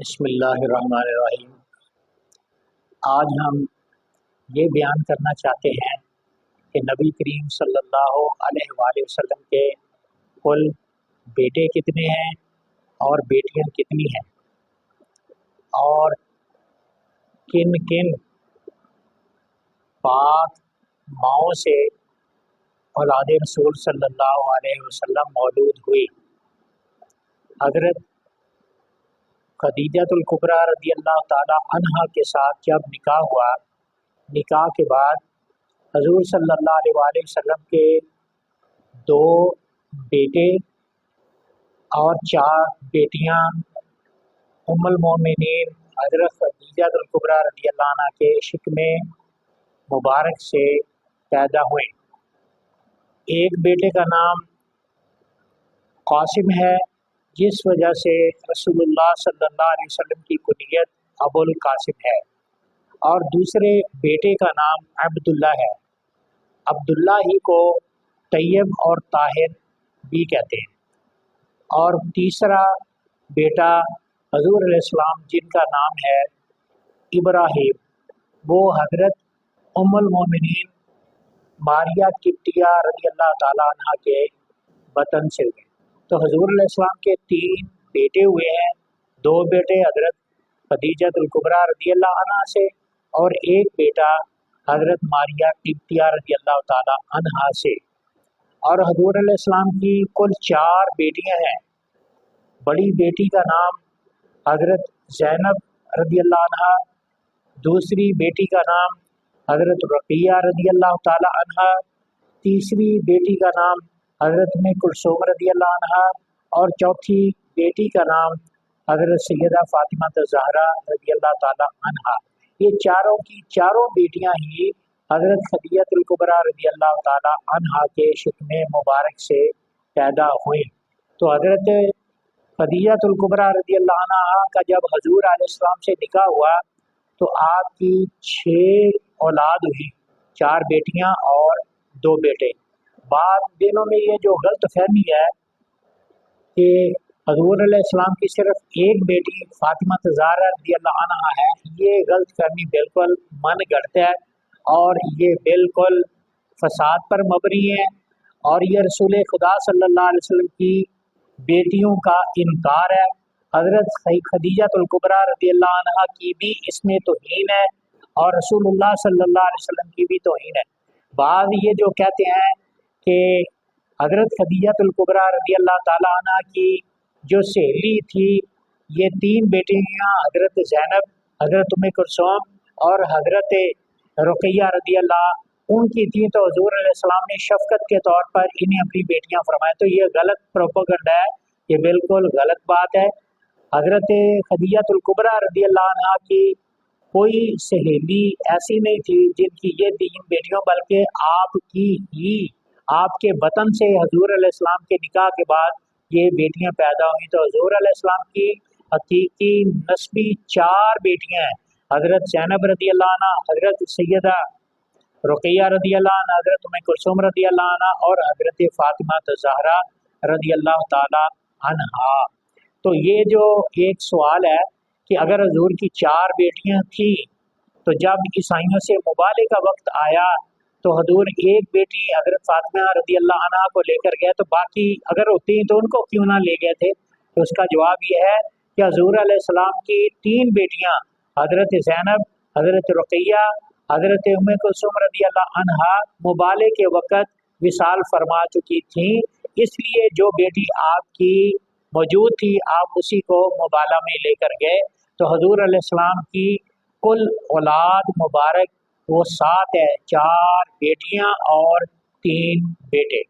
بسم اللہ الرحمن الرحیم۔ آج ہم یہ بیان کرنا چاہتے ہیں کہ نبی کریم صلی اللہ علیہ وآلہ وسلم کے کل بیٹے کتنے ہیں اور بیٹیاں کتنی ہیں، اور کن کن پاک ماؤں سے اولاد رسول صلی اللہ علیہ وسلم مولود ہوئی۔ حضرت خدیجۃ الکبریٰ رضی اللہ تعالی عنہا کے ساتھ جب نکاح ہوا، نکاح کے بعد حضور صلی اللہ علیہ وآلہ وسلم کے 2 بیٹے اور 4 بیٹیاں ام المومنین حضرت خدیجۃ الکبریٰ رضی اللہ عنہ کے شکم مبارک سے پیدا ہوئے۔ ایک بیٹے کا نام قاسم ہے، جس وجہ سے رسول اللہ صلی اللہ علیہ وسلم کی کنیت ابو القاسم ہے، اور دوسرے بیٹے کا نام عبداللہ ہے۔ عبداللہ ہی کو طیب اور طاہر بھی کہتے ہیں۔ اور تیسرا بیٹا حضور علیہ السلام جن کا نام ہے ابراہیم، وہ حضرت ام المومنین ماریہ قبطیہ رضی اللہ تعالیٰ عنہ کے بطن سے ہوئے۔ تو حضور علیہ السلام کے 3 بیٹے ہوئے ہیں، 2 بیٹے حضرت خدیجۃ الکبریٰ رضی اللہ عنہ سے اور ایک بیٹا حضرت ماریہ قبطیہ رضی اللہ تعالیٰ عنہ سے۔ اور حضور علیہ السلام کی کل 4 بیٹیاں ہیں۔ بڑی بیٹی کا نام حضرت زینب رضی اللہ عنہ، دوسری بیٹی کا نام حضرت رقیہ رضی اللہ تعالیٰ عنہ، تیسری بیٹی کا نام حضرت ام کلثوم رضی اللہ عنہ، اور چوتھی بیٹی کا نام حضرت سیدہ فاطمہ الزہرا رضی اللہ تعالیٰ عنہ۔ یہ چاروں کی چاروں بیٹیاں ہی حضرت خدیجۃ الکبریٰ رضی اللہ تعالیٰ عنہ کے شکم مبارک سے پیدا ہوئیں۔ تو حضرت خدیجۃ الکبریٰ رضی اللہ عنہ کا جب حضور علیہ السلام سے نکاح ہوا تو آپ کی 6 اولاد ہوئی، 4 بیٹیاں اور 2 بیٹے۔ بعد دنوں میں یہ جو غلط فہمی ہے کہ حضور علیہ السلام کی صرف ایک بیٹی فاطمہ الزہرا رضی اللہ عنہ ہے، یہ غلط فہمی بالکل من گھڑت ہے، اور یہ بالکل فساد پر مبنی ہے، اور یہ رسول خدا صلی اللہ علیہ وسلم کی بیٹیوں کا انکار ہے۔ حضرت خدیجۃ الکبریٰ رضی اللہ عنہ کی بھی اس میں توہین ہے، اور رسول اللہ صلی اللہ علیہ وسلم کی بھی توہین ہے۔ بعض یہ جو کہتے ہیں کہ حضرت خدیجۃ الکبریٰ رضی اللہ تعالیٰ عنہ کی جو سہیلی تھی، یہ 3 بیٹیاں حضرت زینب، حضرت ام کلثوم اور حضرت رقیہ رضی اللہ ان کی تھیں، تو حضور علیہ السلام نے شفقت کے طور پر انہیں اپنی بیٹیاں فرمائیں۔ تو یہ غلط پروپیگنڈا ہے، یہ بالکل غلط بات ہے۔ حضرت خدیجۃ الکبریٰ رضی اللہ عنہ کی کوئی سہیلی ایسی نہیں تھی جن کی یہ 3 بیٹیاں، بلکہ آپ کے بطن سے حضور علیہ السلام کے نکاح کے بعد یہ بیٹیاں پیدا ہوئیں۔ تو حضور علیہ السلام کی حقیقی نسبی 4 بیٹیاں ہیں، حضرت زینب رضی اللہ عنہ، حضرت سیدہ رقیہ رضی اللہ عنہ، حضرت ام کلثوم رضی اللہ عنہ، اور حضرت فاطمہ الزہرا رضی اللہ تعالی عنہا۔ تو یہ جو ایک سوال ہے کہ اگر حضور کی 4 بیٹیاں تھیں تو جب عیسائیوں سے مبالغے کا وقت آیا تو حضور ایک بیٹی حضرت فاطمہ رضی اللہ عنہ کو لے کر گئے، تو باقی اگر ہوتی تو ان کو کیوں نہ لے گئے تھے؟ تو اس کا جواب یہ ہے کہ حضور علیہ السلام کی 3 بیٹیاں حضرت زینب، حضرت رقیہ، حضرت ام کلثوم رضی اللہ عنہا مبالغے کے وقت وصال فرما چکی تھیں، اس لیے جو بیٹی آپ کی موجود تھی آپ اسی کو مبالغہ میں لے کر گئے۔ تو حضور علیہ السلام کی کل اولاد مبارک وہ 7 ہے، 4 بیٹیاں اور 3 بیٹے۔